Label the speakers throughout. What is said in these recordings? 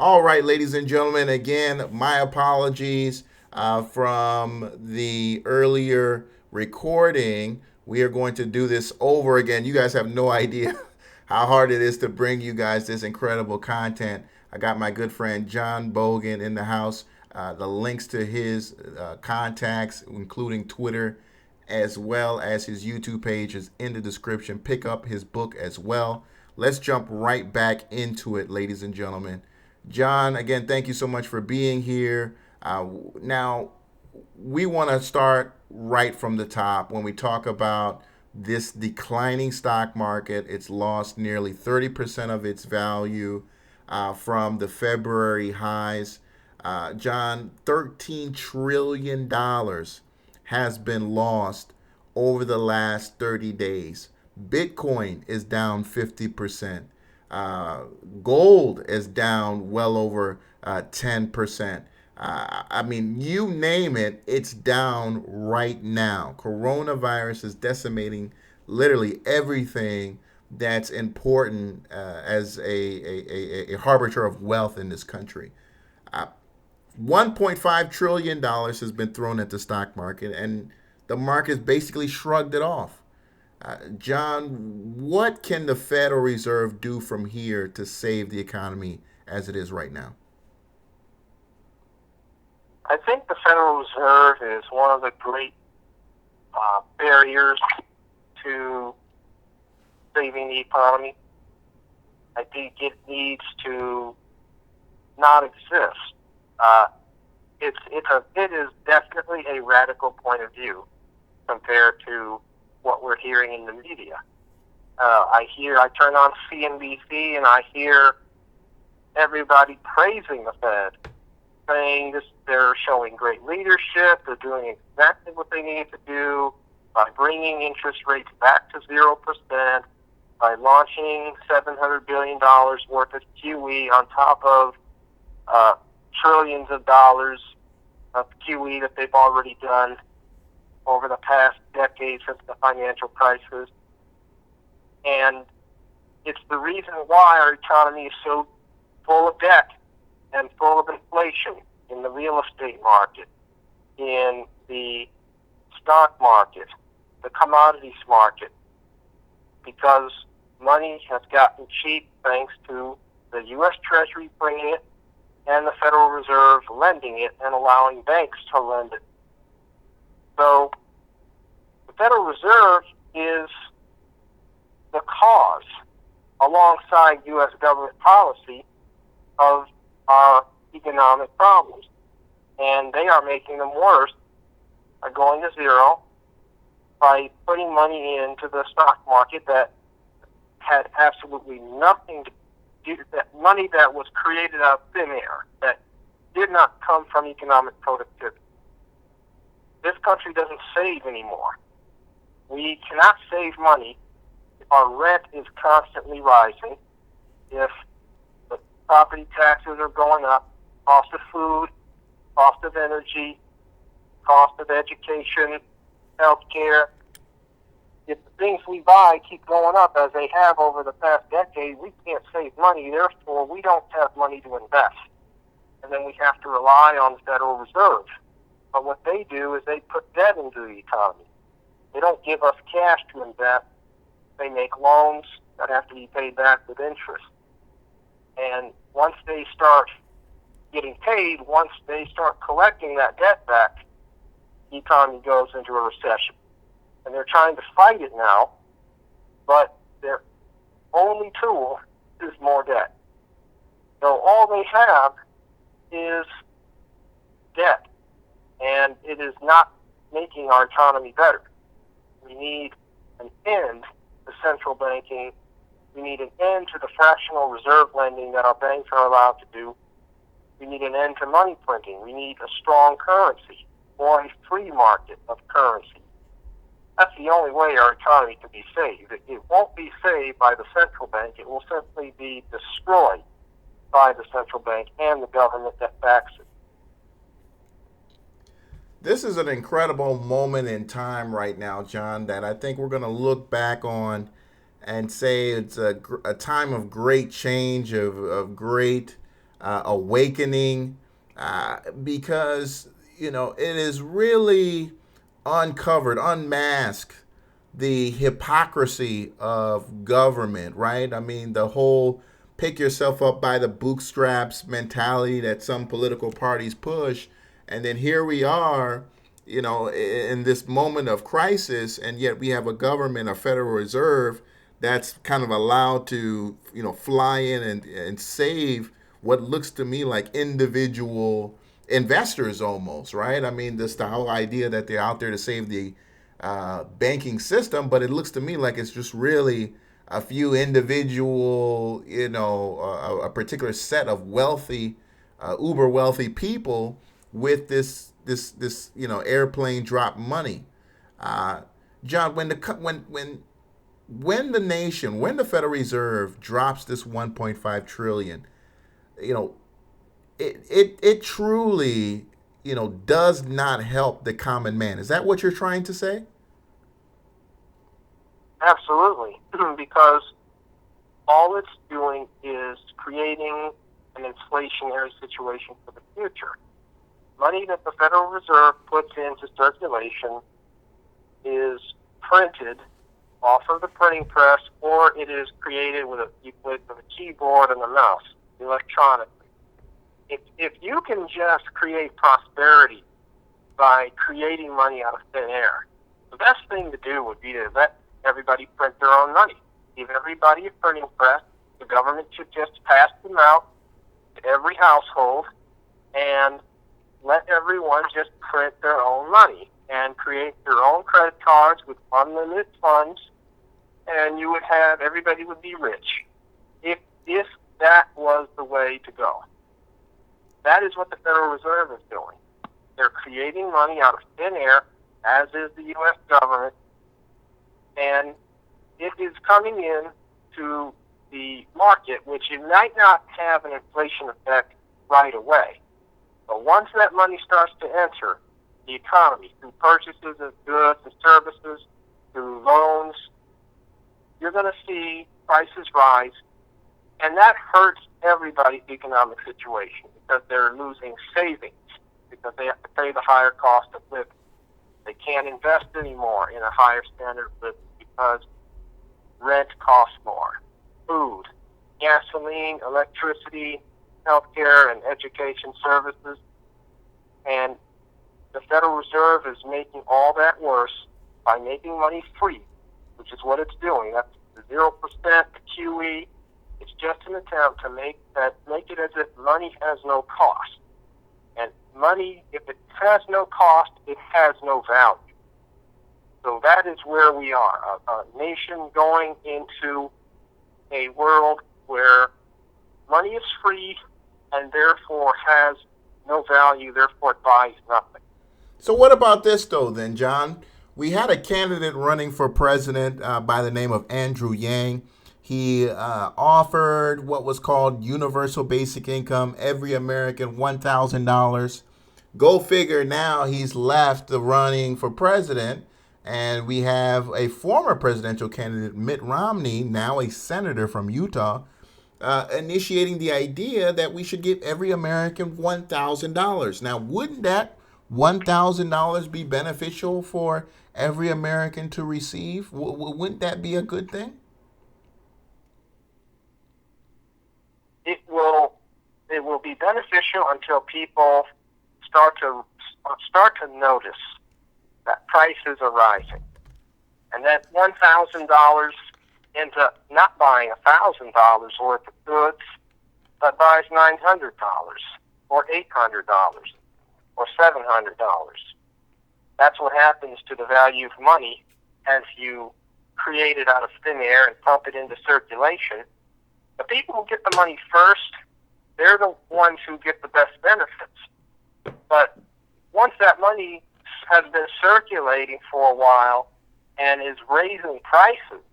Speaker 1: All right, ladies and gentlemen, again, my apologies from the earlier recording. We are going to do this over again. You guys have no idea how hard it is to bring you guys this incredible content. I got my good friend John Bogan in the house. The links to his contacts, including Twitter, as well as his YouTube page, is in the description. Pick up his book as well. Let's jump right back into it, ladies and gentlemen. John, again, thank you so much for being here. Now, we want to start right from the top when we talk about this declining stock market. It's lost nearly 30% of its value from the February highs. John, $13 trillion dollars has been lost over the last 30 days. Bitcoin is down 50%. Uh, Gold is down well over 10%. I mean, you name it, it's down right now. Coronavirus is decimating literally everything that's important as a harbinger of wealth in this country. Uh, $1.5 trillion dollars has been thrown at the stock market, and the market's basically shrugged it off. John, what can the Federal Reserve do from here to save the economy as it is right now?
Speaker 2: I think the Federal Reserve is one of the great barriers to saving the economy. I think it needs to not exist. Uh, it is definitely a radical point of view compared to what we're hearing in the media. I turn on CNBC and I hear everybody praising the Fed, saying this, they're showing great leadership, they're doing exactly what they need to do by bringing interest rates back to 0%, by launching $700 billion worth of QE on top of trillions of dollars of QE that they've already done over the past decade since the financial crisis. And it's the reason why our economy is so full of debt and full of inflation in the real estate market, in the stock market, the commodities market, because money has gotten cheap thanks to the U.S. Treasury bringing it and the Federal Reserve lending it and allowing banks to lend it. So the Federal Reserve is the cause, alongside U.S. government policy, of our economic problems. And they are making them worse by going to zero, by putting money into the stock market that had absolutely nothing to do, that money that was created out of thin air, that did not come from economic productivity. This country doesn't save anymore. We cannot save money if our rent is constantly rising, if the property taxes are going up, cost of food, cost of energy, cost of education, healthcare. If the things we buy keep going up as they have over the past decade, we can't save money. Therefore, we don't have money to invest. And then we have to rely on the Federal Reserve. But what they do is they put debt into the economy. They don't give us cash to invest. They make loans that have to be paid back with interest. And once they start getting paid, once they start collecting that debt back, the economy goes into a recession. And they're trying to fight it now, but their only tool is more debt. So all they have is debt, and it is not making our economy better. We need an end to central banking. We need an end to the fractional reserve lending that our banks are allowed to do. We need an end to money printing. We need a strong currency, or a free market of currency. That's the only way our economy can be saved. It won't be saved by the central bank. It will simply be destroyed by the central bank and the government that backs it.
Speaker 1: This is an incredible moment in time right now, John, that I think we're going to look back on and say it's a time of great change, of great awakening, because it is really uncovered, unmasked the hypocrisy of government, right? I mean, the whole pick yourself up by the bootstraps mentality that some political parties push. And then here we are, in this moment of crisis, and yet we have a government, a Federal Reserve, that's kind of allowed to, fly in and save what looks to me like individual investors almost, right? I mean, this the whole idea that they're out there to save the banking system, but it looks to me like it's just really a few individual, a particular set of wealthy, uber wealthy people with this airplane drop money. Uh, John, when the Federal Reserve drops this 1.5 trillion, you know, it truly, does not help the common man. Is that what you're trying to say?
Speaker 2: Absolutely, because all it's doing is creating an inflationary situation for the future. Money that the Federal Reserve puts into circulation is printed off of the printing press, or it is created with a keyboard and a mouse electronically. If you can just create prosperity by creating money out of thin air, the best thing to do would be to let everybody print their own money. Give everybody a printing press. The government should just pass them out to every household and let everyone just print their own money and create their own credit cards with unlimited funds, and everybody would be rich. If that was the way to go. That is what the Federal Reserve is doing. They're creating money out of thin air, as is the U.S. government, and it is coming in to the market, which it might not have an inflation effect right away. But once that money starts to enter the economy through purchases of goods and services, through loans, you're going to see prices rise, and that hurts everybody's economic situation because they're losing savings, because they have to pay the higher cost of living. They can't invest anymore in a higher standard of living because rent costs more. Food, gasoline, electricity, healthcare, and education services. And the Federal Reserve is making all that worse by making money free, which is what it's doing. That's the 0% QE. It's just an attempt to make it as if money has no cost. And money, if it has no cost, it has no value. So that is where we are, a nation going into a world where money is free and therefore has no value, therefore it buys nothing.
Speaker 1: So what about this, though, then, John? We had a candidate running for president by the name of Andrew Yang. He offered what was called universal basic income, every American $1,000. Go figure, now he's left the running for president, and we have a former presidential candidate, Mitt Romney, now a senator from Utah, initiating the idea that we should give every American $1,000. Now, wouldn't that $1,000 be beneficial for every American to receive? Wouldn't that be a good thing?
Speaker 2: It will be beneficial until people start to notice that prices are rising, and that $1,000 ends up not buying $1,000 worth of goods, but buys $900 or $800 or $700. That's what happens to the value of money as you create it out of thin air and pump it into circulation. The people who get the money first, they're the ones who get the best benefits. But once that money has been circulating for a while and is raising prices,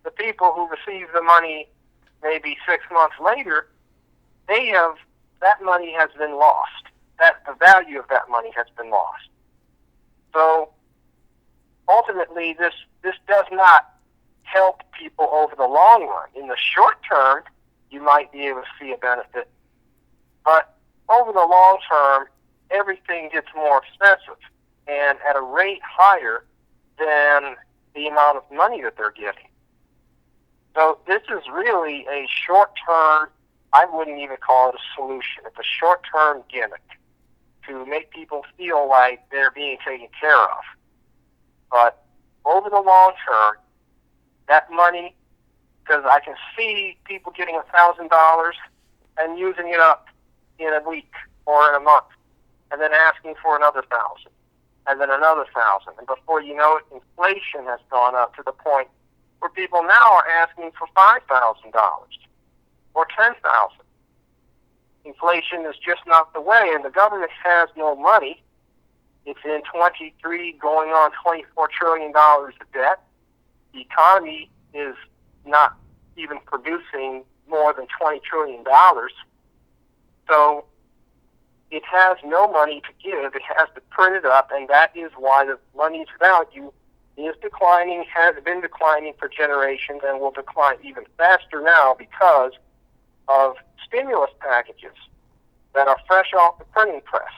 Speaker 2: the people who receive the money maybe 6 months later, that money has been lost. The value of that money has been lost. So ultimately, this does not help people over the long run. In the short term, you might be able to see a benefit, But over the long term, everything gets more expensive and at a rate higher than the amount of money that they're getting. So this is really a short-term, I wouldn't even call it a solution. It's a short-term gimmick to make people feel like they're being taken care of. But over the long term, that money, because I can see people getting $1,000 and using it up in a week or in a month, and then asking for another 1,000, and then another 1,000, and before you know it, inflation has gone up to the point where people now are asking for $5,000 or $10,000. Inflation is just not the way, and the government has no money. It's in 23, going on $24 trillion of debt. The economy is not even producing more than $20 trillion. So it has no money to give. It has to print it up, and that is why the money's value is declining, has been declining for generations, and will decline even faster now because of stimulus packages that are fresh off the printing press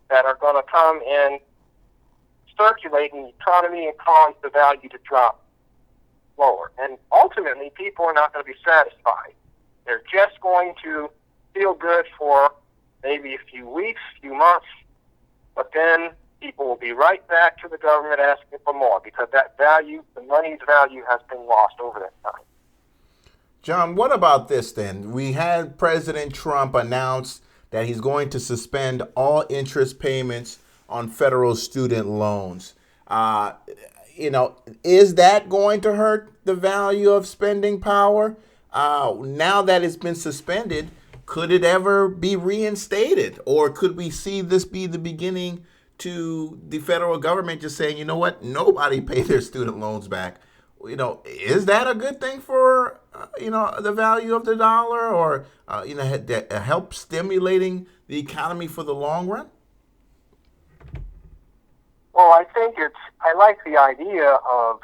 Speaker 2: that are going to come and circulate in the economy and cause the value to drop lower. And ultimately, people are not going to be satisfied. They're just going to feel good for maybe a few weeks, few months, but then people will be right back to the government asking for more because that value, the money's value, has been lost over that time.
Speaker 1: John, what about this then? We had President Trump announce that he's going to suspend all interest payments on federal student loans. Is that going to hurt the value of spending power? Now that it's been suspended, could it ever be reinstated? Or could we see this be the beginning to the federal government just saying, you know what, nobody pay their student loans back? Is that a good thing for, the value of the dollar or, help stimulating the economy for the long run?
Speaker 2: Well, I like the idea of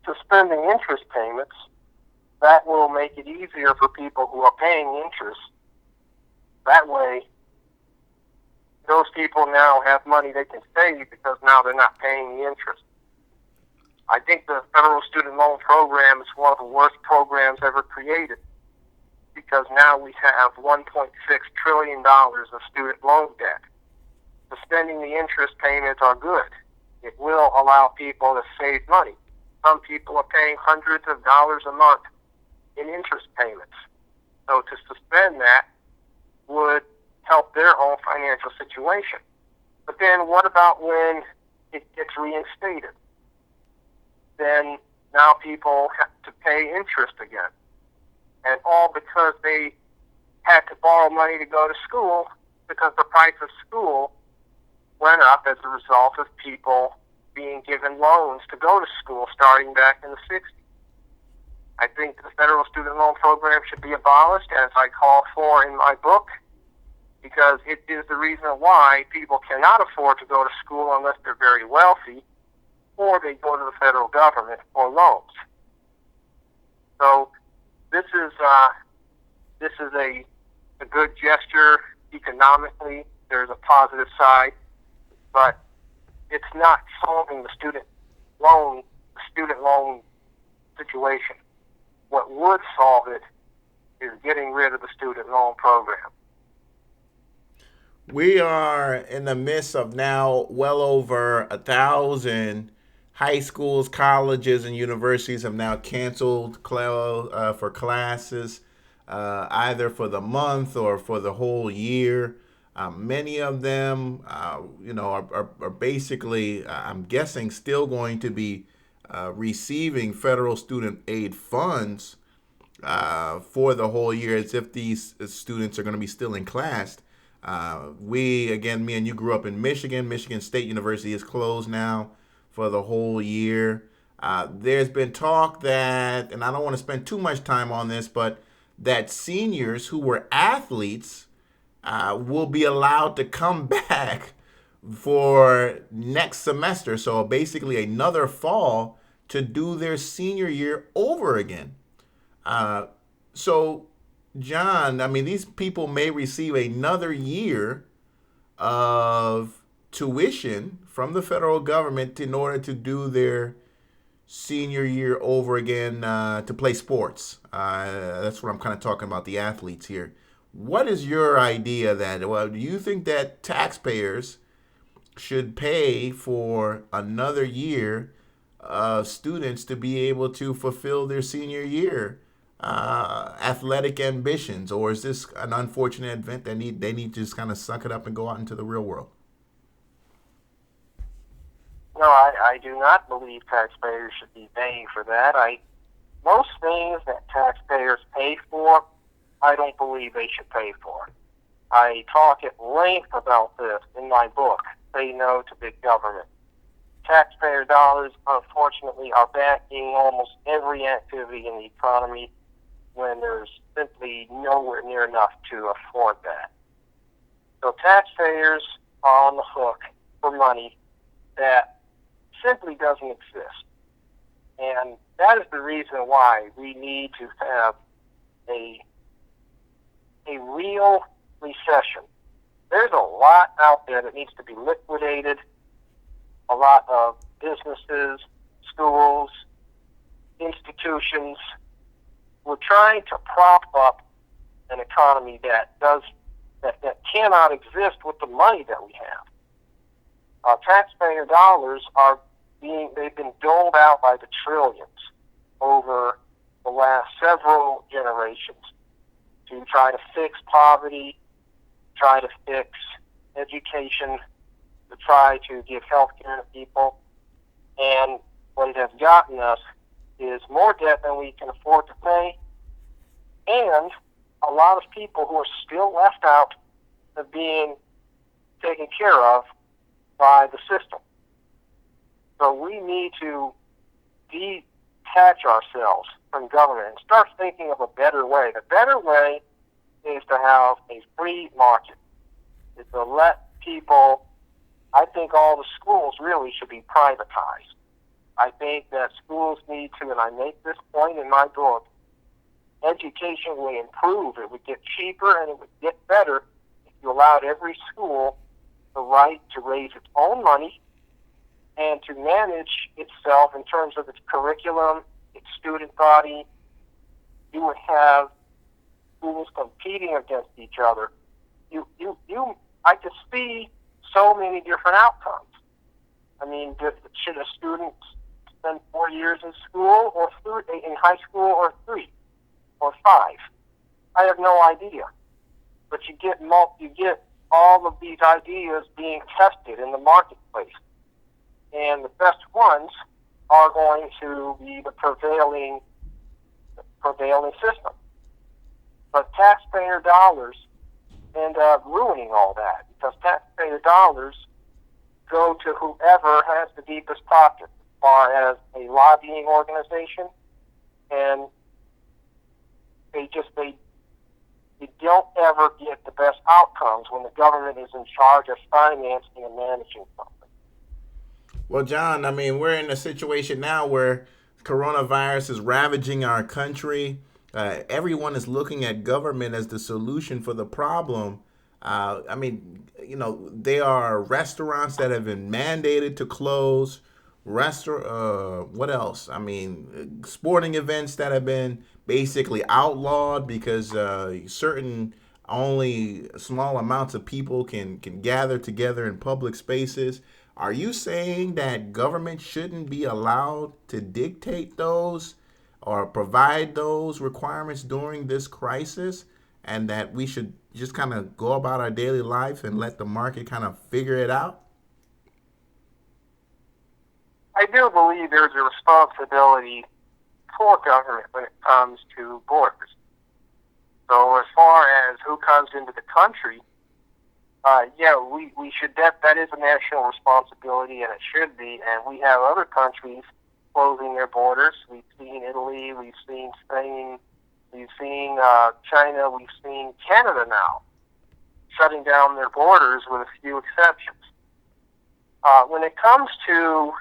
Speaker 2: suspending interest payments. That will make it easier for people who are paying interest. That way, those people now have money they can save because now they're not paying the interest. I think the federal student loan program is one of the worst programs ever created because now we have $1.6 trillion of student loan debt. Suspending the interest payments are good. It will allow people to save money. Some people are paying hundreds of dollars a month in interest payments. So to suspend that would help their own financial situation. But then what about when it gets reinstated? Then now people have to pay interest again. And all because they had to borrow money to go to school because the price of school went up as a result of people being given loans to go to school starting back in the 60s. I think the federal student loan program should be abolished, as I call for in my book, because it is the reason why people cannot afford to go to school unless they're very wealthy, or they go to the federal government for loans. So this is a good gesture economically. There's a positive side, but it's not solving the student loan situation. What would solve it is getting rid of the student loan program.
Speaker 1: We are in the midst of now well over 1,000 high schools, colleges, and universities have now canceled for classes, either for the month or for the whole year. Many of them, are basically, I'm guessing, still going to be receiving federal student aid funds for the whole year, as if these students are going to be still in class. Me and you grew up in Michigan. Michigan State University is closed now for the whole year. There's been talk that, and I don't want to spend too much time on this, but that seniors who were athletes will be allowed to come back for next semester. So basically another fall to do their senior year over again. So John, I mean, these people may receive another year of tuition from the federal government in order to do their senior year over again to play sports. That's what I'm kind of talking about, the athletes here. What is your idea that, well, do you think that taxpayers should pay for another year of students to be able to fulfill their senior year athletic ambitions, or is this an unfortunate event that they need to just kind of suck it up and go out into the real world?
Speaker 2: No, I do not believe taxpayers should be paying for that. Most things that taxpayers pay for, I don't believe they should pay for. I talk at length about this in my book, Say No to Big Government. Taxpayer dollars, unfortunately, are backing almost every activity in the economy when there's simply nowhere near enough to afford that. So taxpayers are on the hook for money that simply doesn't exist. And that is the reason why we need to have a real recession. There's a lot out there that needs to be liquidated. A lot of businesses, schools, institutions. We're trying to prop up an economy that cannot exist with the money that we have. Taxpayer dollars they've been doled out by the trillions over the last several generations to try to fix poverty, try to fix education, to try to give health care to people. And what it has gotten us is more debt than we can afford to pay, and a lot of people who are still left out of being taken care of by the system. So we need to detach ourselves from government and start thinking of a better way. The better way is to have a free market, is to let people. I think all the schools really should be privatized. I think that schools need to, and I make this point in my book, education would improve. It would get cheaper and it would get better if you allowed every school the right to raise its own money and to manage itself in terms of its curriculum, its student body. You would have schools competing against each other. I could see so many different outcomes. I mean, should a student spend 4 years in school or in high school, or 3 or 5? I have no idea. But you get all of these ideas being tested in the marketplace, and the best ones are going to be the prevailing system. But taxpayer dollars end up ruining all that, because taxpayer dollars go to whoever has the deepest pocket as far as a lobbying organization, and they don't ever get the best outcomes when the government is in charge of financing and managing something.
Speaker 1: Well, John, I mean, we're in a situation now where coronavirus is ravaging our country. Everyone is looking at government as the solution for the problem. I mean, there are restaurants that have been mandated to close. What else? I mean, sporting events that have been basically outlawed because certain only small amounts of people can gather together in public spaces. Are you saying that government shouldn't be allowed to dictate those or provide those requirements during this crisis, and that we should just kind of go about our daily life and let the market kind of figure it out?
Speaker 2: I do believe there's a responsibility for government when it comes to borders. So as far as who comes into the country, we should. That is a national responsibility, and it should be. And we have other countries closing their borders. We've seen Italy, we've seen Spain, we've seen China, we've seen Canada now shutting down their borders with a few exceptions. When it comes to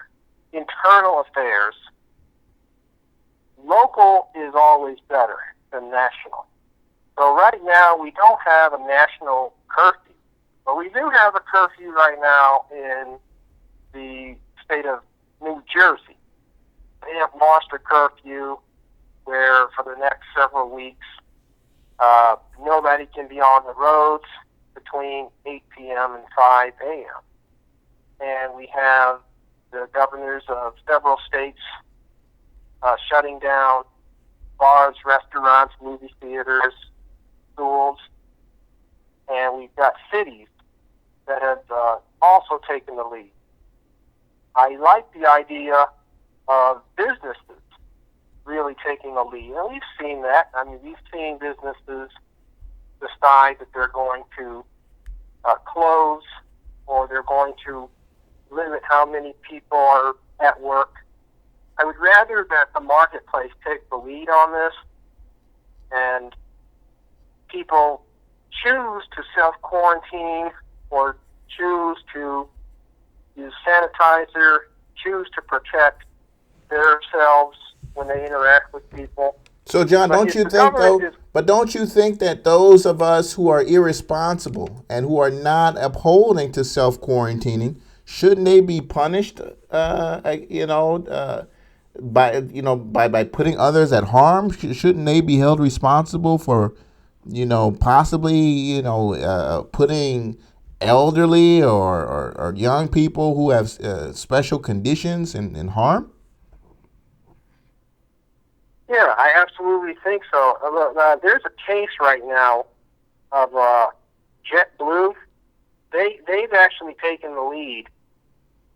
Speaker 2: internal affairs, local is always better than national. So So right now we don't have a national curfew, but we do have a curfew right now in the state of New Jersey. They have launched a curfew where for the next several weeks, nobody can be on the roads between 8 p.m. and 5 a.m. And we have the governors of several states shutting down bars, restaurants, movie theaters, schools, and we've got cities that have also taken the lead. I like the idea of businesses really taking a lead, and we've seen that. I mean, we've seen businesses decide that they're going to close, or they're going to limit how many people are at work. I would rather that the marketplace take the lead on this and people choose to self-quarantine or choose to use sanitizer, choose to protect themselves when they interact with people.
Speaker 1: So, John, don't you think that those of us who are irresponsible and who are not upholding to self-quarantining, shouldn't they be punished, by putting others at harm? Shouldn't they be held responsible for, possibly, putting elderly or young people who have special conditions in harm?
Speaker 2: Yeah, I absolutely think so. There's a case right now of JetBlue. They've actually taken the lead,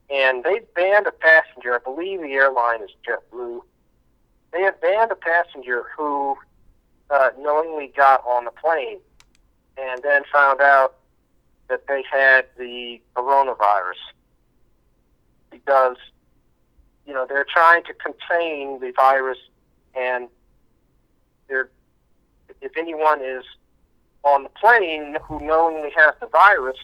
Speaker 2: and they've banned a passenger. I believe the airline is JetBlue. They have banned a passenger who knowingly got on the plane and then found out that they had the coronavirus because, they're trying to contain the virus. And if anyone is on the plane who knowingly has the virus,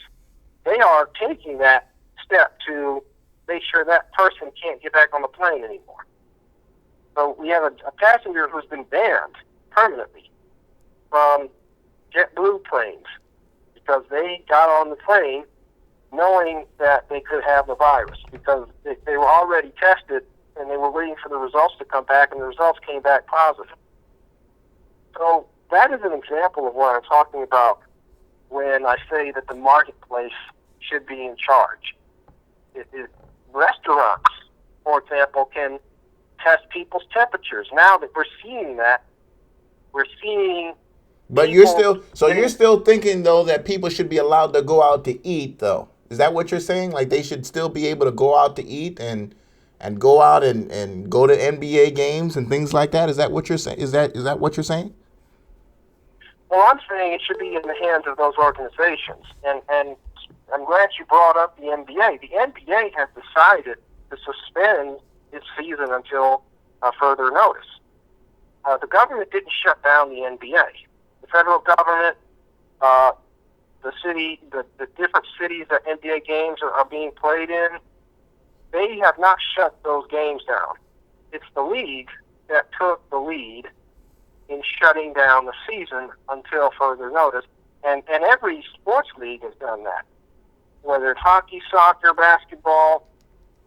Speaker 2: they are taking that step to make sure that person can't get back on the plane anymore. So we have a passenger who's been banned permanently from JetBlue planes because they got on the plane knowing that they could have the virus because they were already tested and they were waiting for the results to come back, and the results came back positive. So that is an example of what I'm talking about when I say that the marketplace should be in charge. Restaurants, for example, can test people's temperatures. Now that we're seeing that, we're seeing...
Speaker 1: But you're still thinking, though, that people should be allowed to go out to eat, though. Is that what you're saying? Like they should still be able to go out to eat and go out and go to NBA games and things like that? Is that what you're saying? Is that what you're saying?
Speaker 2: Well, I'm saying it should be in the hands of those organizations. And I'm glad you brought up the NBA. The NBA has decided to suspend its season until further notice. The government didn't shut down the NBA. The federal government, the different cities that NBA games are being played in, they have not shut those games down. It's the league that took the lead in shutting down the season until further notice. And every sports league has done that. Whether it's hockey, soccer, basketball,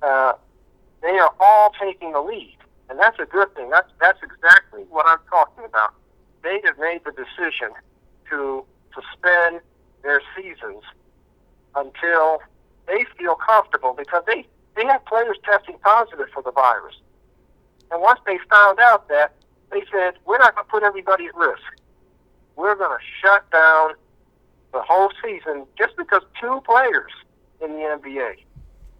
Speaker 2: they are all taking the lead. And that's a good thing. That's exactly what I'm talking about. They have made the decision to suspend their seasons until they feel comfortable because they have players testing positive for the virus. And once they found out that, they said, we're not going to put everybody at risk. We're going to shut down the whole season just because 2 players in the NBA.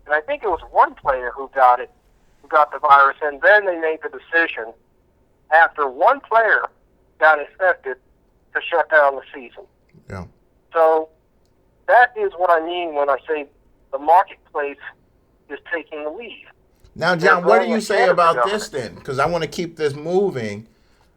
Speaker 2: And I think it was 1 player who got the virus, and then they made the decision after 1 player got infected to shut down the season.
Speaker 1: Yeah.
Speaker 2: So that is what I mean when I say the marketplace is taking the lead.
Speaker 1: Now, John, what do you say about this then? Because I want to keep this moving.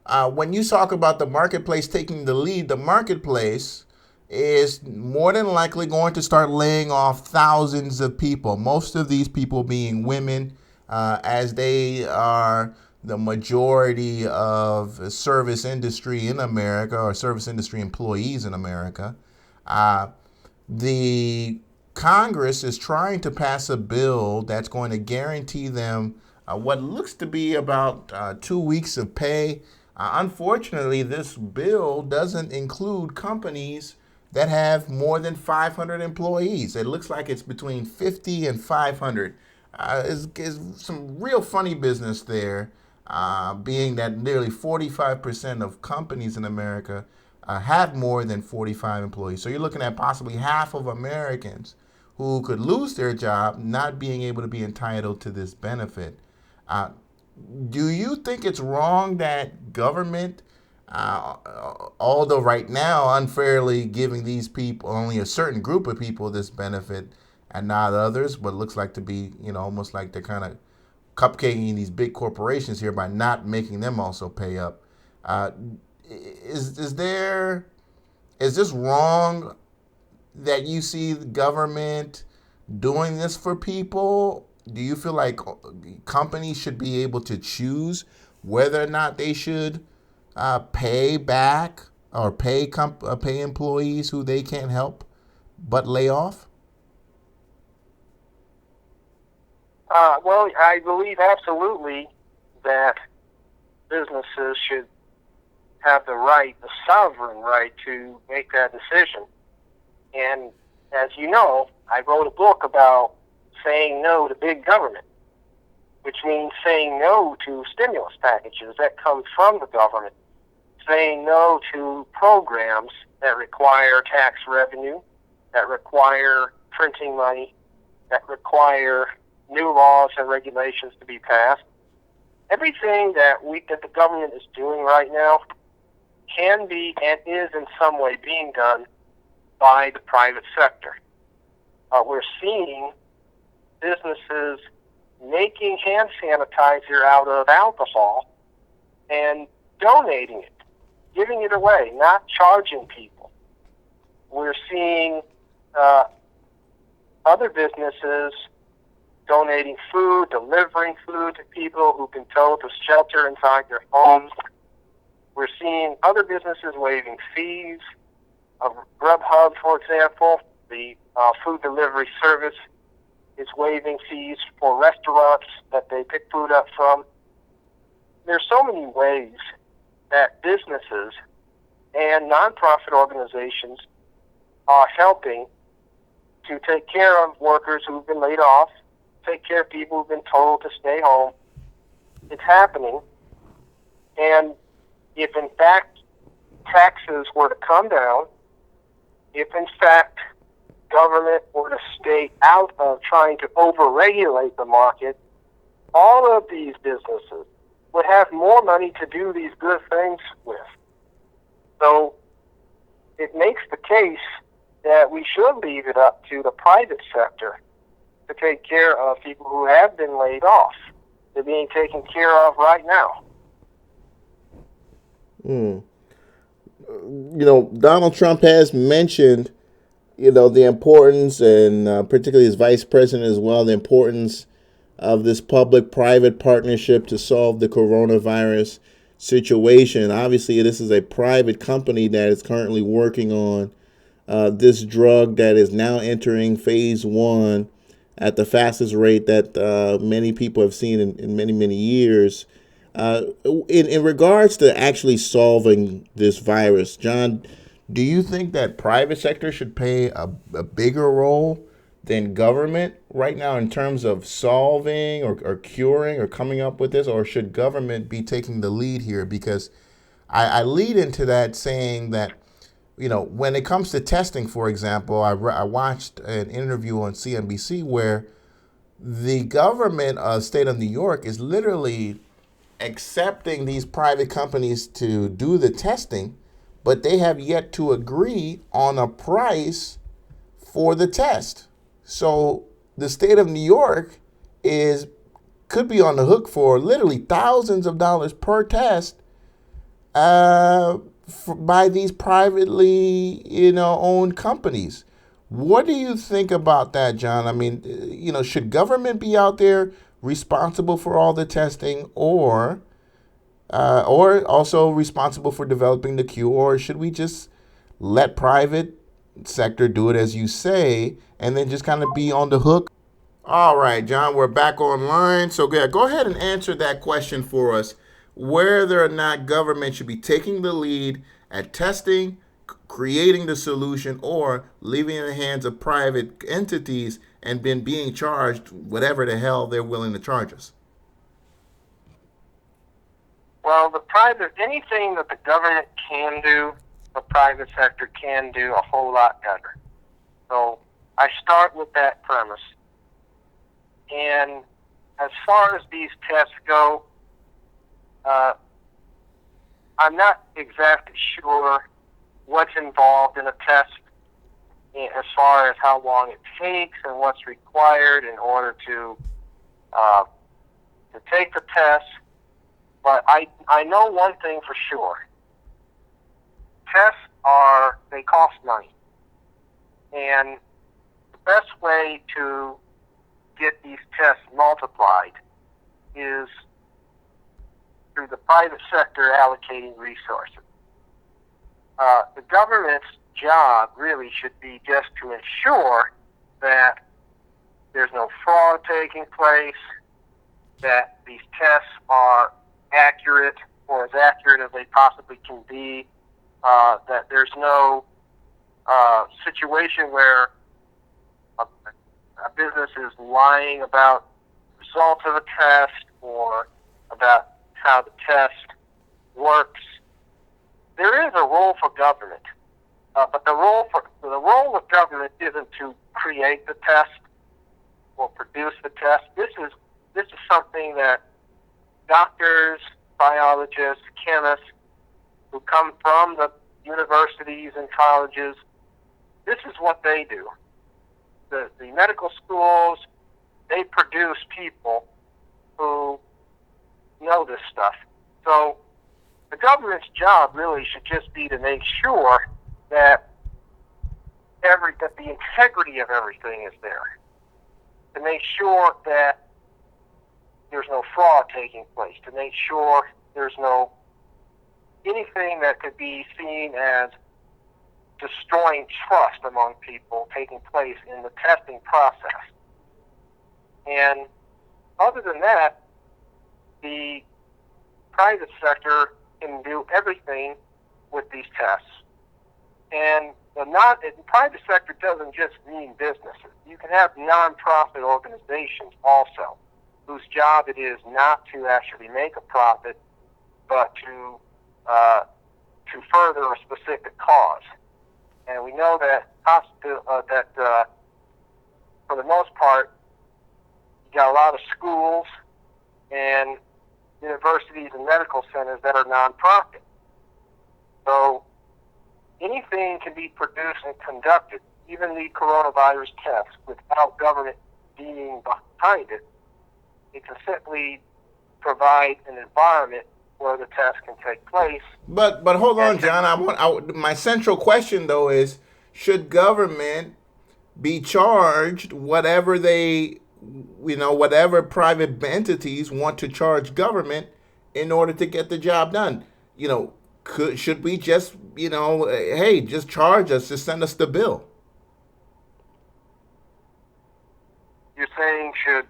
Speaker 1: When you talk about the marketplace taking the lead, the marketplace is more than likely going to start laying off thousands of people, most of these people being women, as they are the majority of service industry in America or service industry employees in America. Uh, the Congress is trying to pass a bill that's going to guarantee them what looks to be about 2 weeks of pay. Unfortunately, this bill doesn't include companies that have more than 500 employees. It looks like it's between 50 and 500. Is some real funny business there, being that nearly 45% of companies in America have more than 45 employees. So you're looking at possibly half of Americans who could lose their job not being able to be entitled to this benefit. Uh, do you think it's wrong that government, uh, although right now unfairly giving these people, only a certain group of people, this benefit and not others, but looks like to be, almost like they're kind of cupcaking these big corporations here by not making them also pay up? Uh, is this wrong that you see the government doing this for people? Do you feel like companies should be able to choose whether or not they should pay back or pay employees who they can't help but lay off?
Speaker 2: Well, I believe absolutely that businesses should have the sovereign right to make that decision. And as you know, I wrote a book about saying no to big government, which means saying no to stimulus packages that come from the government, saying no to programs that require tax revenue, that require printing money, that require new laws and regulations to be passed. Everything that the government is doing right now can be and is in some way being done by the private sector. We're seeing businesses making hand sanitizer out of alcohol and donating it, giving it away, not charging people. We're seeing other businesses donating food, delivering food to people who've been told to shelter inside their homes. We're seeing other businesses waiving fees. Grubhub, for example, the food delivery service, is waiving fees for restaurants that they pick food up from. There's so many ways that businesses and nonprofit organizations are helping to take care of workers who've been laid off, take care of people who've been told to stay home. It's happening. And if in fact taxes were to come down, if in fact government were to stay out of trying to overregulate the market, all of these businesses would have more money to do these good things with. So it makes the case that we should leave it up to the private sector to take care of people who have been laid off. They're being taken care of right now.
Speaker 1: Donald Trump has mentioned, the importance, and particularly his vice president as well, the importance of this public-private partnership to solve the coronavirus situation. Obviously, this is a private company that is currently working on this drug that is now entering phase 1 at the fastest rate that many people have seen in many, many years. In regards to actually solving this virus, John, do you think that private sector should play a bigger role than government right now in terms of solving or curing or coming up with this, or should government be taking the lead here? Because I lead into that saying that, when it comes to testing, for example, I watched an interview on CNBC where the government of the state of New York is literally accepting these private companies to do the testing, but they have yet to agree on a price for the test. So the state of New York could be on the hook for literally thousands of dollars per test by these privately, owned companies. What do you think about that, John? I mean, should government be out there responsible for all the testing, or or also responsible for developing the cure, or should we just let private sector do it as you say, and then just kind of be on the hook? All right, John, we're back online. So yeah, go ahead and answer that question for us. Whether or not government should be taking the lead at testing, creating the solution, or leaving it in the hands of private entities and been being charged whatever the hell they're willing to charge us.
Speaker 2: Well, anything that the government can do, the private sector can do a whole lot better. So I start with that premise. And as far as these tests go, I'm not exactly sure what's involved in a test as far as how long it takes and what's required in order to take the test. But I know one thing for sure. Tests they cost money. And the best way to get these tests multiplied is through the private sector allocating resources. The government's job really should be just to ensure that there's no fraud taking place, that these tests are accurate or as accurate as they possibly can be, that there's no situation where a business is lying about the results of a test or about how the test works. There is a role for government, but the role of government isn't to create the test or produce the test. This is something that doctors, biologists, chemists who come from the universities and colleges, this is what they do. The medical schools, they produce people who know this stuff. So the government's job really should just be to make sure that the integrity of everything is there, to make sure that there's no fraud taking place, to make sure there's no anything that could be seen as destroying trust among people taking place in the testing process. And other than that, the private sector can do everything with these tests. And the private sector doesn't just mean businesses. You can have nonprofit organizations also, whose job it is not to actually make a profit, but to further a specific cause. And we know that for the most part, you got a lot of schools and universities and medical centers that are nonprofit. So anything can be produced and conducted, even the coronavirus test, without government being behind it. It can simply provide an environment where the test can take place.
Speaker 1: But hold on, John. My central question though is: should government be charged whatever whatever private entities want to charge government in order to get the job done? Should we just hey, just charge us, just send us the bill?
Speaker 2: You're saying should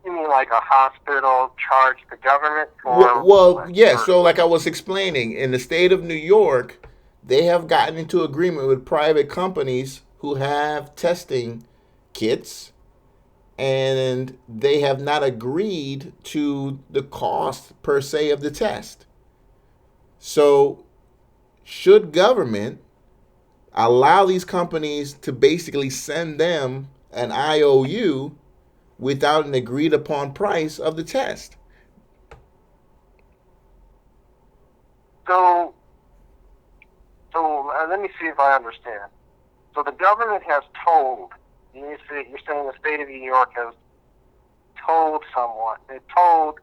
Speaker 2: you mean like a hospital charge the government for?
Speaker 1: Well, yeah. So, like I was explaining, in the state of New York, they have gotten into agreement with private companies who have testing kits, and they have not agreed to the cost per se of the test. So, should government allow these companies to basically send them an IOU without an agreed upon price of the test?
Speaker 2: So let me see if I understand. So the government has told, you're saying the state of New York has told someone, they told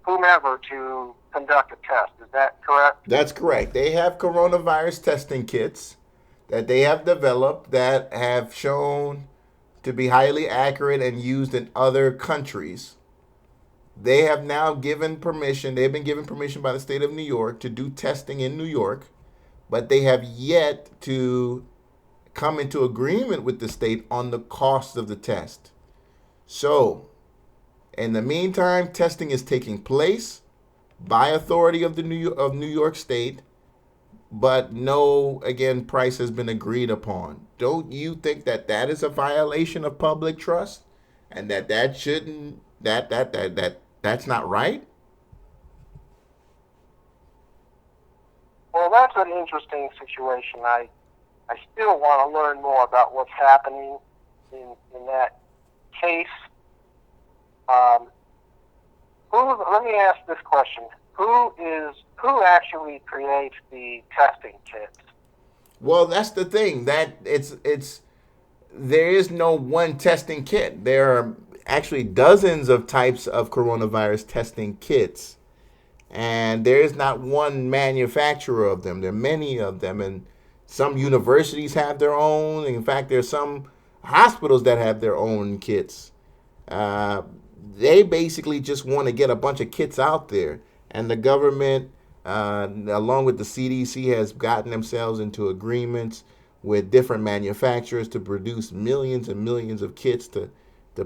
Speaker 2: whomever to conduct a test. Is that correct?
Speaker 1: That's correct. They have coronavirus testing kits that they have developed that have shown to be highly accurate and used in other countries. They have now given permission, they've been given permission by the state of New York to do testing in New York, but they have yet to come into agreement with the state on the cost of the test. So, in the meantime, testing is taking place by authority of New York State, but no, again, price has been agreed upon. Don't you think that that is a violation of public trust, and that shouldn't that's not right?
Speaker 2: Well, that's an interesting situation. I still want to learn more about what's happening in that case. Um, let me ask this question: who actually creates the testing kits?
Speaker 1: Well, that's the thing, that it's there is no one testing kit. There are actually dozens of types of coronavirus testing kits, and there is not one manufacturer of them. There are many of them, and some universities have their own. In fact, there's some hospitals that have their own kits. Uh, they basically just want to get a bunch of kits out there, and the government, along with the CDC, has gotten themselves into agreements with different manufacturers to produce millions and millions of kits to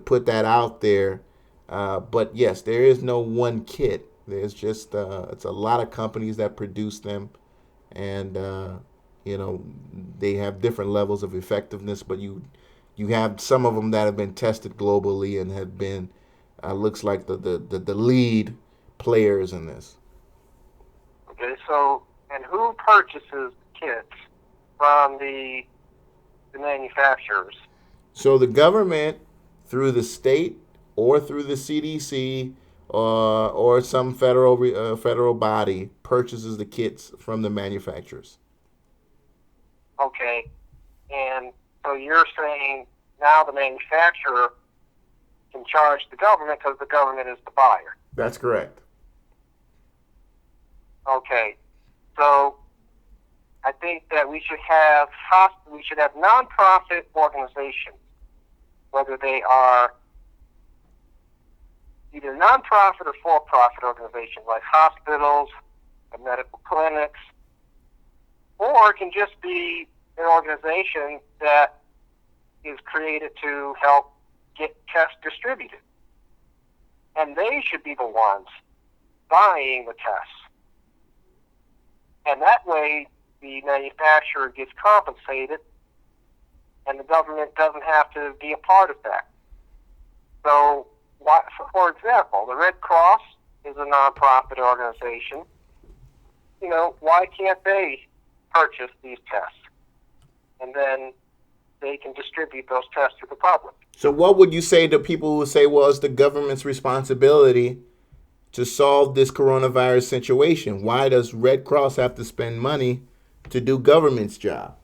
Speaker 1: put that out there. But yes, there is no one kit. There's just it's a lot of companies that produce them, and you know they have different levels of effectiveness. But you have some of them that have been tested globally and have been looks like the lead players in this.
Speaker 2: Okay, so and who purchases kits from the manufacturers?
Speaker 1: So the government, through the state or through the CDC or some federal body, purchases the kits from the manufacturers.
Speaker 2: Okay, and so you're saying now the manufacturer can charge the government because the government is the buyer.
Speaker 1: That's correct.
Speaker 2: Okay, so I think that we should have nonprofit organizations, whether they are either nonprofit or for-profit organizations like hospitals, medical clinics, or it can just be an organization that is created to help get tests distributed. And they should be the ones buying the tests. And that way, the manufacturer gets compensated, and the government doesn't have to be a part of that. So, for example, the Red Cross is a nonprofit organization. You know, why can't they purchase these tests? And then they can distribute those tests to the public.
Speaker 1: So what would you say to people who say, well, it's the government's responsibility to solve this coronavirus situation? Why does Red Cross have to spend money to do government's job?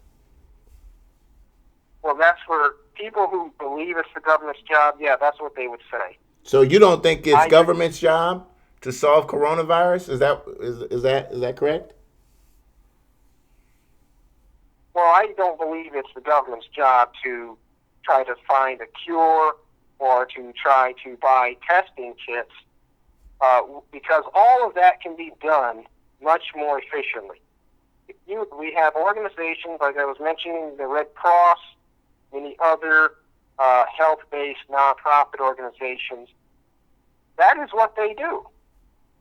Speaker 2: Well, that's where people who believe it's the government's job, yeah, that's what they would say.
Speaker 1: So you don't think it's government's job to solve coronavirus? Is that correct?
Speaker 2: Well, I don't believe it's the government's job to try to find a cure or to try to buy testing kits, because all of that can be done much more efficiently. We have organizations, like I was mentioning, the Red Cross, many other health-based nonprofit organizations. That is what they do.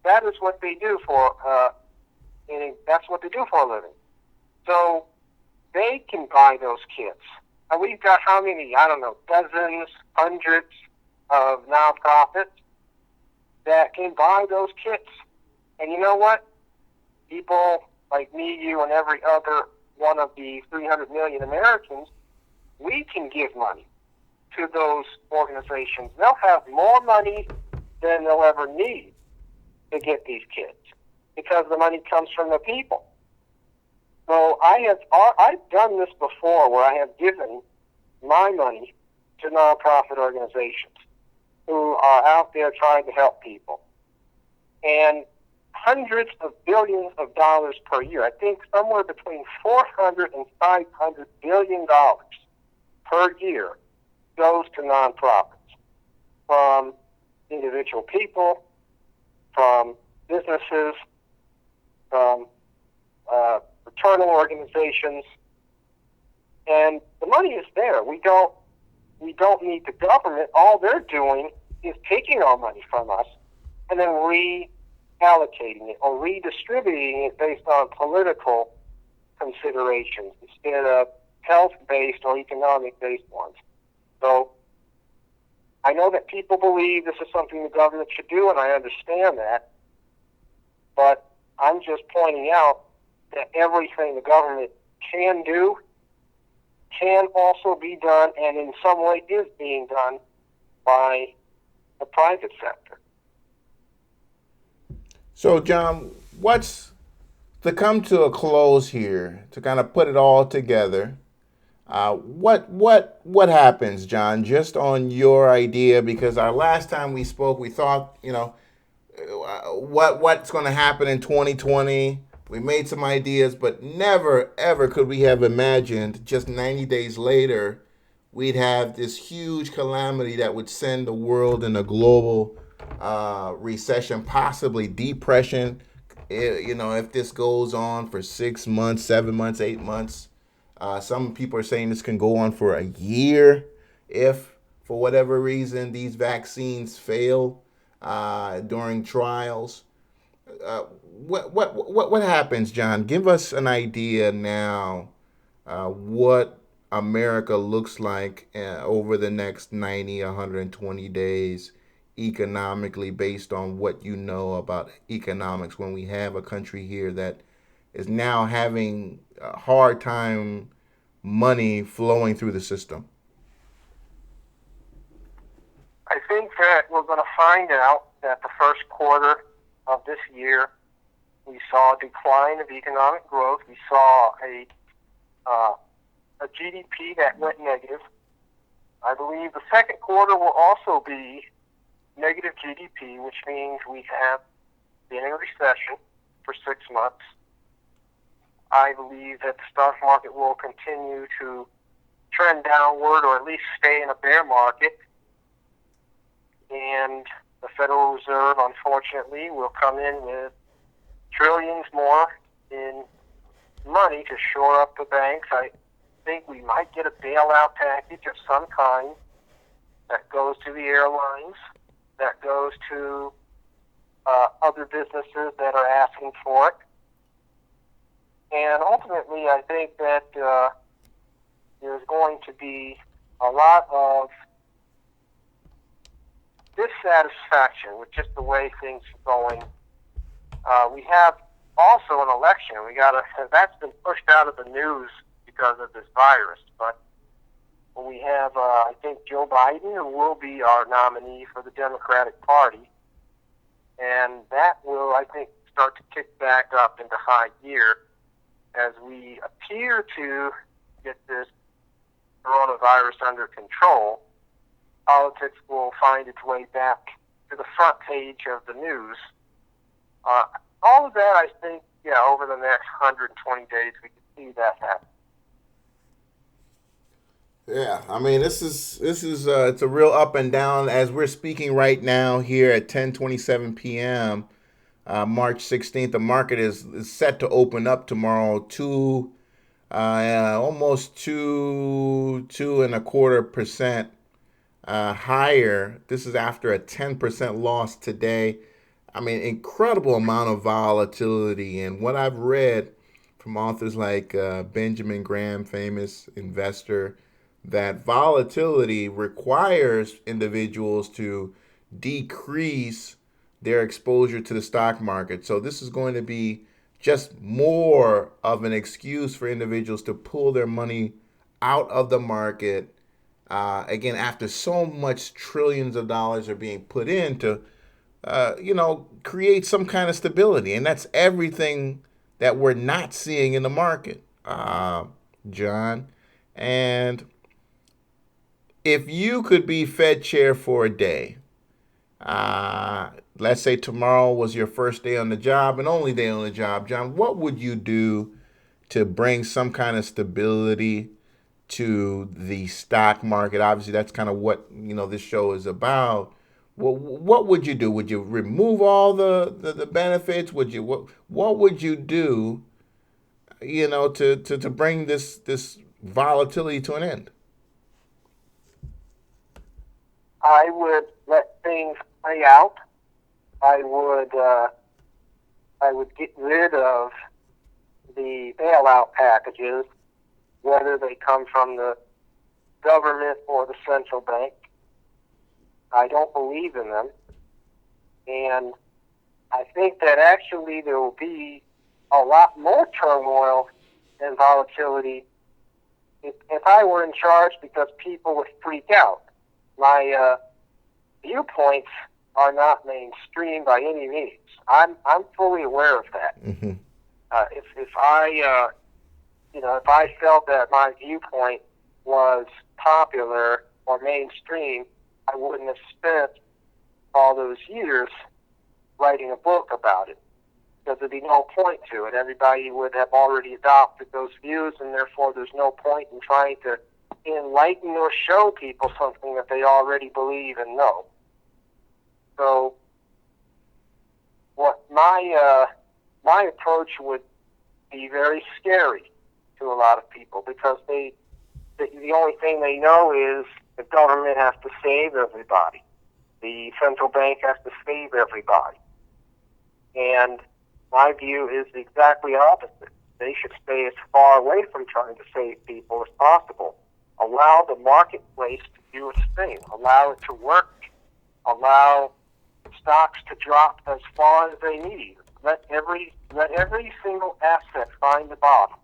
Speaker 2: That is what they do for. That's what they do for a living. So they can buy those kits. And we've got how many? I don't know, dozens, hundreds of nonprofits that can buy those kits. And you know what? People like me, you, and every other one of the 300 million Americans, we can give money to those organizations. They'll have more money than they'll ever need to get these kits because the money comes from the people. So I've done this before where I have given my money to nonprofit organizations who are out there trying to help people. And hundreds of billions of dollars per year, I think somewhere between $400 and $500 billion per year goes to nonprofits, from individual people from businesses, from fraternal organizations, and the money is there. We don't need the government. All they're doing is taking our money from us and then reallocating it or redistributing it based on political considerations instead of health-based or economic-based ones. So I know that people believe this is something the government should do, and I understand that, but I'm just pointing out that everything the government can do can also be done, and in some way is being done by the private sector.
Speaker 1: So, John, what's to come to a close here, to kind of put it all together? What happens, John? Just on your idea, because our last time we spoke, we thought, what's going to happen in 2020. We made some ideas, but never ever could we have imagined just 90 days later we'd have this huge calamity that would send the world in a global recession, possibly depression. If this goes on for 6 months, 7 months, 8 months, some people are saying this can go on for a year if, for whatever reason, these vaccines fail during trials. What happens, John? Give us an idea now. What America looks like over the next 90, 120 days economically, based on what you know about economics, when we have a country here that is now having a hard time money flowing through the system.
Speaker 2: I think that we're going to find out that the first quarter of this year we saw a decline of economic growth. We saw a GDP that went negative. I believe the second quarter will also be negative GDP, which means we have been in a recession for 6 months. I believe that the stock market will continue to trend downward, or at least stay in a bear market. And the Federal Reserve, unfortunately, will come in with trillions more in money to shore up the banks. I think we might get a bailout package of some kind that goes to the airlines, that goes to other businesses that are asking for it. And ultimately, I think that there's going to be a lot of dissatisfaction with just the way things are going. We have also an election. That's been pushed out of the news because of this virus. But we have, I think, Joe Biden, who will be our nominee for the Democratic Party. And that will, I think, start to kick back up into high gear as we appear to get this coronavirus under control. Politics will find its way back to the front page of the news. All of that, I think, over the next 120 days, we can see that happen.
Speaker 1: Yeah, I mean, this is it's a real up and down as we're speaking right now here at 10:27 p.m. March 16th. The market is set to open up tomorrow almost 2.25% higher. This is after a 10% loss today. I mean, incredible amount of volatility. And what I've read from authors like Benjamin Graham, famous investor, that volatility requires individuals to decrease their exposure to the stock market. So this is going to be just more of an excuse for individuals to pull their money out of the market. Again, after so much trillions of dollars are being put in to, create some kind of stability. And that's everything that we're not seeing in the market, John. And if you could be Fed chair for a day, let's say tomorrow was your first day on the job and only day on the job, John, what would you do to bring some kind of stability to the stock market? Obviously, that's kind of what this show is about. Well, what would you do? Would you remove all the benefits? Would you what would you do, to bring this volatility to an end?
Speaker 2: I would let things play out. I would I would get rid of the bailout packages, whether they come from the government or the central bank. I don't believe in them, and I think that actually there will be a lot more turmoil and volatility if I were in charge, because people would freak out. My viewpoints are not mainstream by any means. I'm fully aware of that.
Speaker 1: Mm-hmm.
Speaker 2: If I if I felt that my viewpoint was popular or mainstream, I wouldn't have spent all those years writing a book about it, because there'd be no point to it. Everybody would have already adopted those views, and therefore there's no point in trying to enlighten or show people something that they already believe and know. So, what my approach would be very scary to a lot of people, because the only thing they know is the government has to save everybody, the central bank has to save everybody, and my view is exactly opposite. They should stay as far away from trying to save people as possible. Allow the marketplace to do its thing. Allow it to work. Allow stocks to drop as far as they need. Let every single asset find the bottom.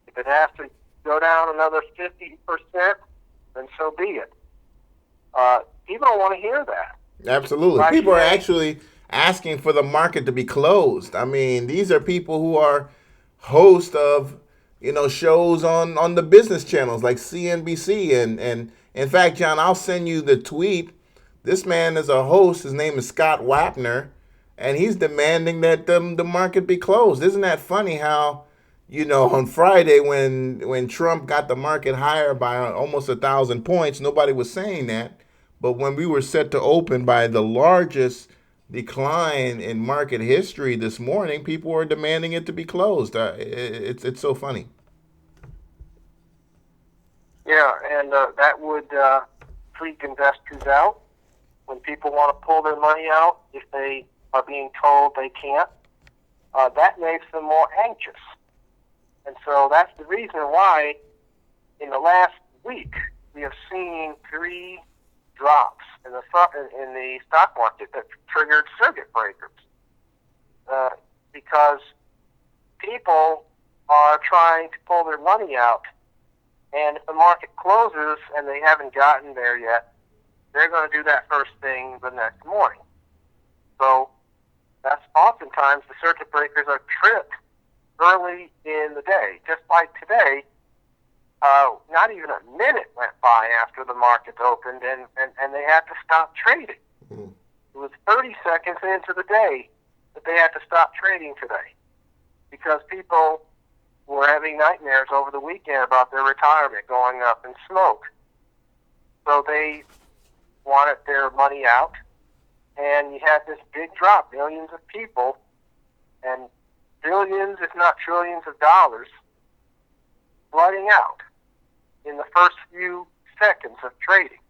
Speaker 2: If it has to go down another 50%, then so be it. People don't want to hear that.
Speaker 1: Absolutely. People are actually asking for the market to be closed. I mean, these are people who are hosts of, shows on the business channels like CNBC. And in fact, John, I'll send you the tweet. This man is a host. His name is Scott Wapner, and he's demanding that the market be closed. Isn't that funny how, on Friday when Trump got the market higher by almost 1,000 points, nobody was saying that. But when we were set to open by the largest decline in market history this morning, people were demanding it to be closed. It's so funny.
Speaker 2: Yeah, and that would freak investors out when people want to pull their money out if they are being told they can't. That makes them more anxious. And so that's the reason why in the last week we have seen 3 drops in the stock market that triggered circuit breakers, because people are trying to pull their money out, and if the market closes and they haven't gotten there yet, they're going to do that first thing the next morning. So that's oftentimes the circuit breakers are tripped early in the day, just like today. Not even a minute went by after the market opened, and they had to stop trading. Mm-hmm. It was 30 seconds into the day that they had to stop trading today, because people were having nightmares over the weekend about their retirement going up in smoke. So they wanted their money out, and you had this big drop, millions of people, and billions, if not trillions of dollars flooding out in the first few seconds of trading.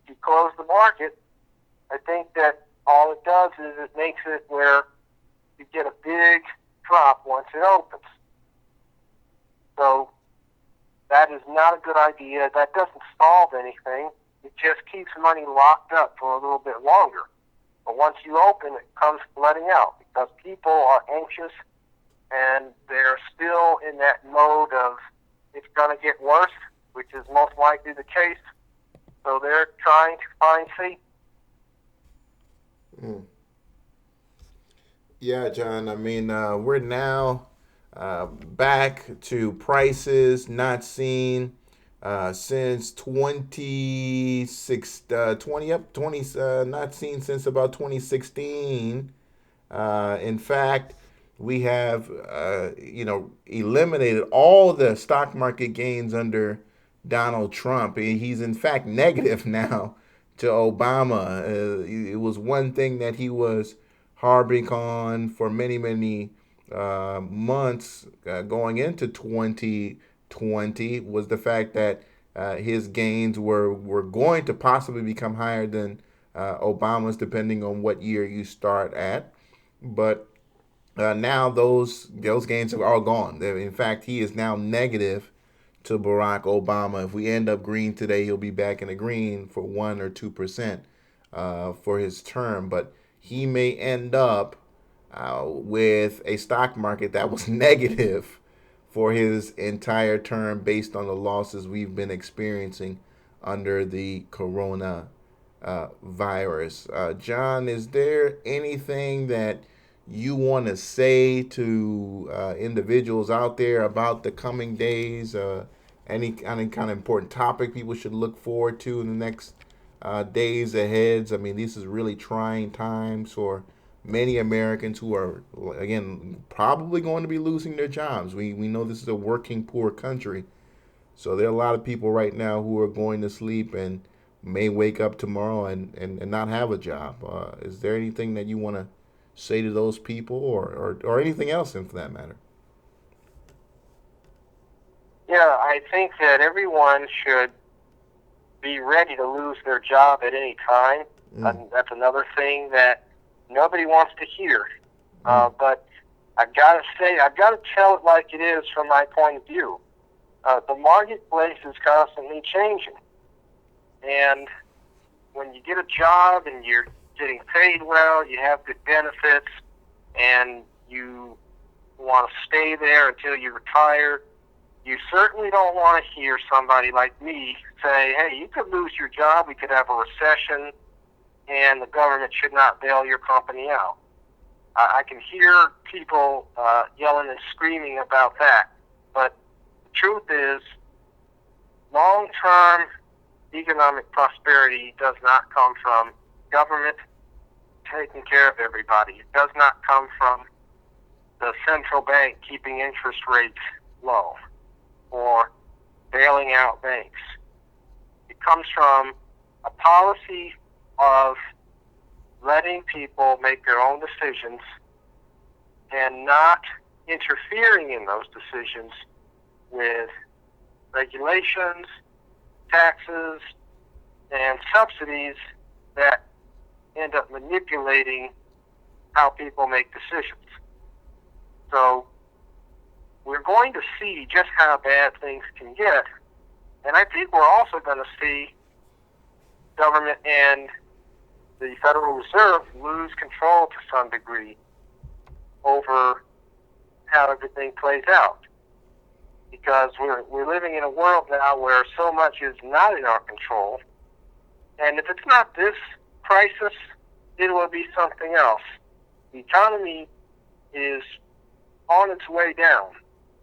Speaker 2: If you close the market, I think that all it does is it makes it where you get a big drop once it opens. So that is not a good idea. That doesn't solve anything. It just keeps money locked up for a little bit longer. But once you open, it comes flooding out, because people are anxious and they're still in that mode of it's going to get worse, which is most likely the case. So they're trying to find safety.
Speaker 1: Mm. Yeah, John. I mean, we're now back to prices not seen since 20 not seen since about 2016. In fact, we have eliminated all the stock market gains under Donald Trump. He's in fact negative now to Obama. It was one thing that he was harping on for many, many months going into 2020 was the fact that his gains were going to possibly become higher than Obama's, depending on what year you start at. But now those gains are all gone. In fact, he is now negative to Barack Obama. If we end up green today, he'll be back in the green for 1 or 2% for his term. But he may end up with a stock market that was negative for his entire term based on the losses we've been experiencing under the corona virus. John, is there anything that you want to say to individuals out there about the coming days? Any kind of important topic people should look forward to in the next days ahead? I mean, this is really trying times for many Americans who are, again, probably going to be losing their jobs. We know this is a working poor country. So there are a lot of people right now who are going to sleep and may wake up tomorrow and not have a job. Is there anything that you want to say to those people or anything else for that matter?
Speaker 2: Yeah, I think that everyone should be ready to lose their job at any time. And that's another thing that nobody wants to hear. But I've got to tell it like it is from my point of view. The marketplace is constantly changing. And when you get a job and you're getting paid well, you have good benefits, and you want to stay there until you retire, you certainly don't want to hear somebody like me say, hey, you could lose your job, we could have a recession, and the government should not bail your company out. I can hear people yelling and screaming about that, but the truth is, long-term economic prosperity does not come from government taking care of everybody. It does not come from the central bank keeping interest rates low or bailing out banks. It comes from a policy of letting people make their own decisions and not interfering in those decisions with regulations, taxes, and subsidies that end up manipulating how people make decisions. So we're going to see just how bad things can get, and I think we're also going to see government and the Federal Reserve lose control to some degree over how everything plays out. Because we're living in a world now where so much is not in our control, and if it's not this crisis, it will be something else. The economy is on its way down,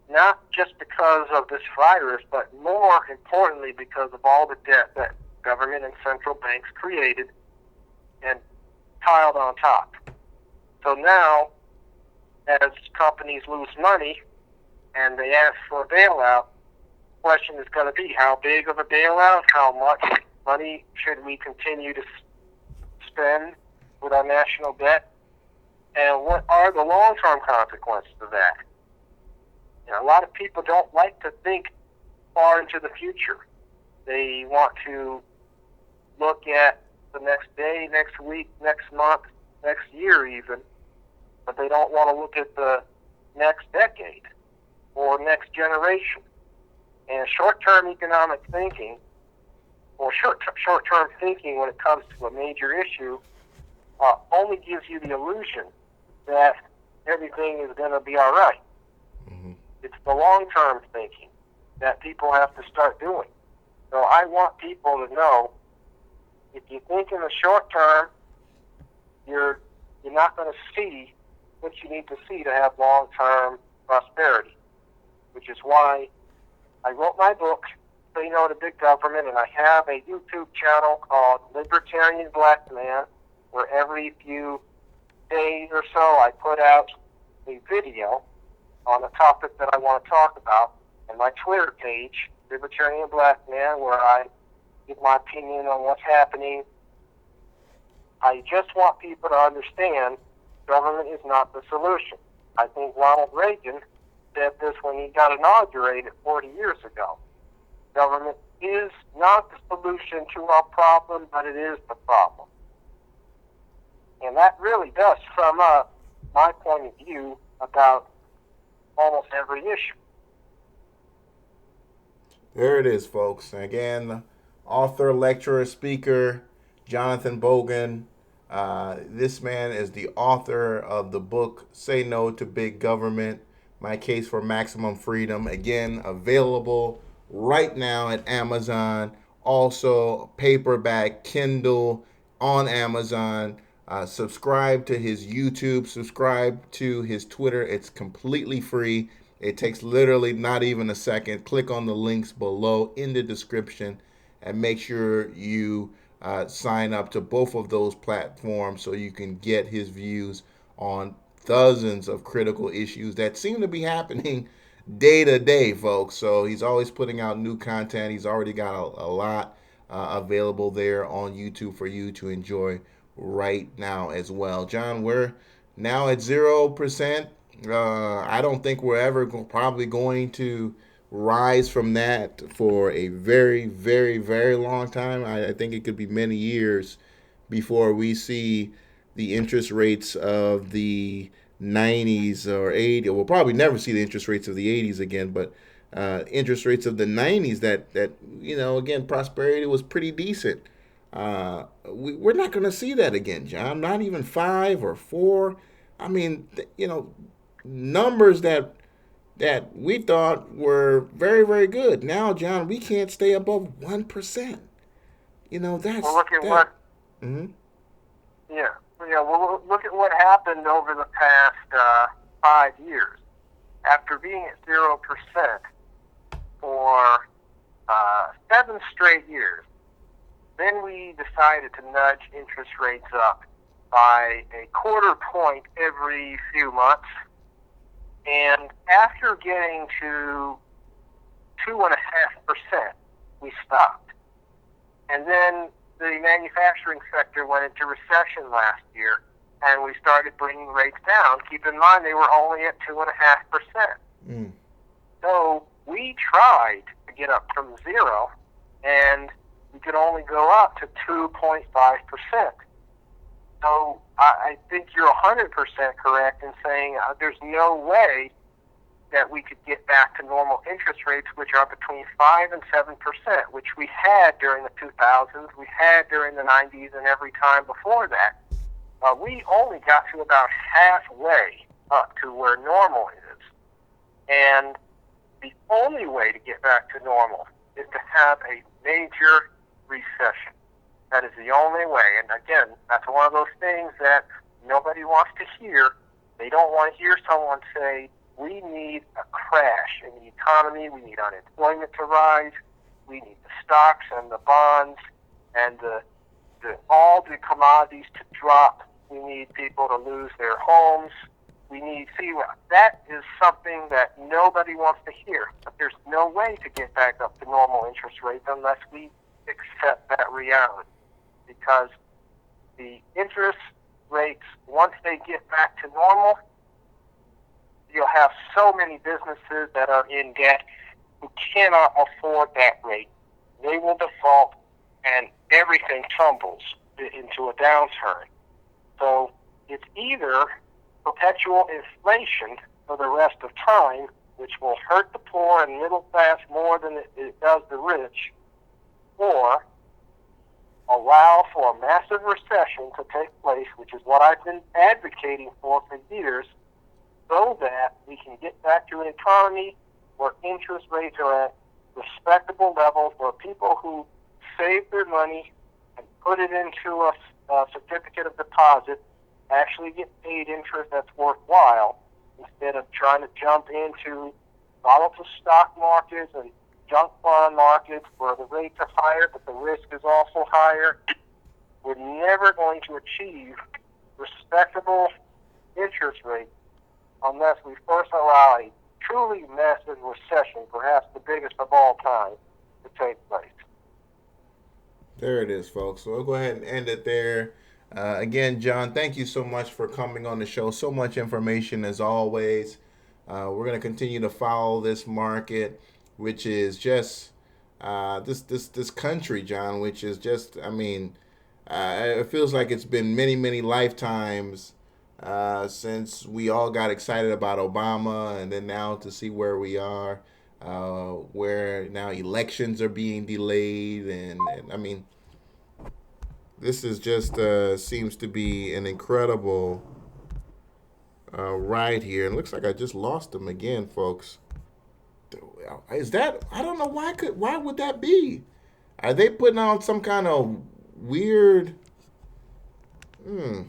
Speaker 2: not just because of this virus, but more importantly because of all the debt that government and central banks created and piled on top. So now, as companies lose money and they ask for a bailout, the question is going to be, how big of a bailout? How much money should we continue to spend with our national debt? And what are the long-term consequences of that? You know, a lot of people don't like to think far into the future. They want to look at the next day, next week, next month, next year even, but they don't want to look at the next decade or next generation. And short-term economic thinking, or short-term thinking when it comes to a major issue, only gives you the illusion that everything is going to be all right. Mm-hmm. It's the long-term thinking that people have to start doing. So I want people to know, if you think in the short term, you're not going to see what you need to see to have long-term prosperity, which is why I wrote my book, Say No to Big Government, and I have a YouTube channel called Libertarian Black Man, where every few days or so I put out a video on a topic that I want to talk about, and my Twitter page, Libertarian Black Man, where I give my opinion on what's happening I just want people to understand government is not the solution. I think Ronald Reagan said this when he got inaugurated 40 years ago. Government is not the solution to our problem, but it is the problem. And that really does sum up my point of view about almost every issue.
Speaker 1: There it is, folks. Again, author, lecturer, speaker, Jonathan Bogan. This man is the author of the book Say No to Big Government, My Case for Maximum Freedom. Again, available right now at Amazon. Also, paperback, Kindle on Amazon. Subscribe to his YouTube, subscribe to his Twitter. It's completely free. It takes literally not even a second. Click on the links below in the description and make sure you sign up to both of those platforms so you can get his views on dozens of critical issues that seem to be happening day to day, folks. So he's always putting out new content. He's already got a lot available there on YouTube for you to enjoy right now as well. John, we're now at 0%. I don't think we're ever probably going to rise from that for a very, very, very long time. I think it could be many years before we see the interest rates of the 90s or 80s. We'll probably never see the interest rates of the 80s again, but interest rates of the 90s that again, prosperity was pretty decent. We're not going to see that again, John. Not even 5 or 4. I mean, numbers that we thought were very, very good. Now, John, we can't stay above 1%. That's
Speaker 2: well, look at
Speaker 1: that.
Speaker 2: what.
Speaker 1: Mm-hmm.
Speaker 2: Yeah. Well, look at what happened over the past 5 years. After being at 0% for 7 straight years, then we decided to nudge interest rates up by a quarter point every few months. And after getting to 2.5%, we stopped. And then the manufacturing sector went into recession last year, and we started bringing rates down. Keep in mind, they were only at 2.5%.
Speaker 1: Mm.
Speaker 2: So we tried to get up from 0, and we could only go up to 2.5%. So I think you're 100% correct in saying there's no way that we could get back to normal interest rates, which are between 5 and 7%, which we had during the 2000s, we had during the 90s, and every time before that. We only got to about halfway up to where normal is. And the only way to get back to normal is to have a major recession. That is the only way. And again, that's one of those things that nobody wants to hear. They don't want to hear someone say, we need a crash in the economy, we need unemployment to rise, we need the stocks and the bonds and all the commodities to drop, we need people to lose their homes. That is something that nobody wants to hear. But there's no way to get back up to normal interest rates unless we accept that reality. Because the interest rates, once they get back to normal, you'll have so many businesses that are in debt who cannot afford that rate. They will default, and everything tumbles into a downturn. So it's either perpetual inflation for the rest of time, which will hurt the poor and middle class more than it does the rich, or allow for a massive recession to take place, which is what I've been advocating for years, so that we can get back to an economy where interest rates are at respectable levels, where people who save their money and put it into a certificate of deposit actually get paid interest that's worthwhile, instead of trying to jump into volatile stock markets and junk bond markets where the rates are higher but the risk is also higher. We're never going to achieve respectable interest rates unless we first allow a truly massive recession, perhaps the biggest of all time, to take place.
Speaker 1: There it is, folks. So we'll go ahead and end it there. Again, John, thank you so much for coming on the show. So much information as always. We're going to continue to follow this market, which is just this country, John, which is just, I mean, it feels like it's been many lifetimes since we all got excited about Obama, and then now to see where we are, where now elections are being delayed, and I mean, this is just seems to be an incredible ride here. And it looks like I just lost them again, folks. Is that? I don't know why could why would that be? Are they putting out some kind of weird? Hmm.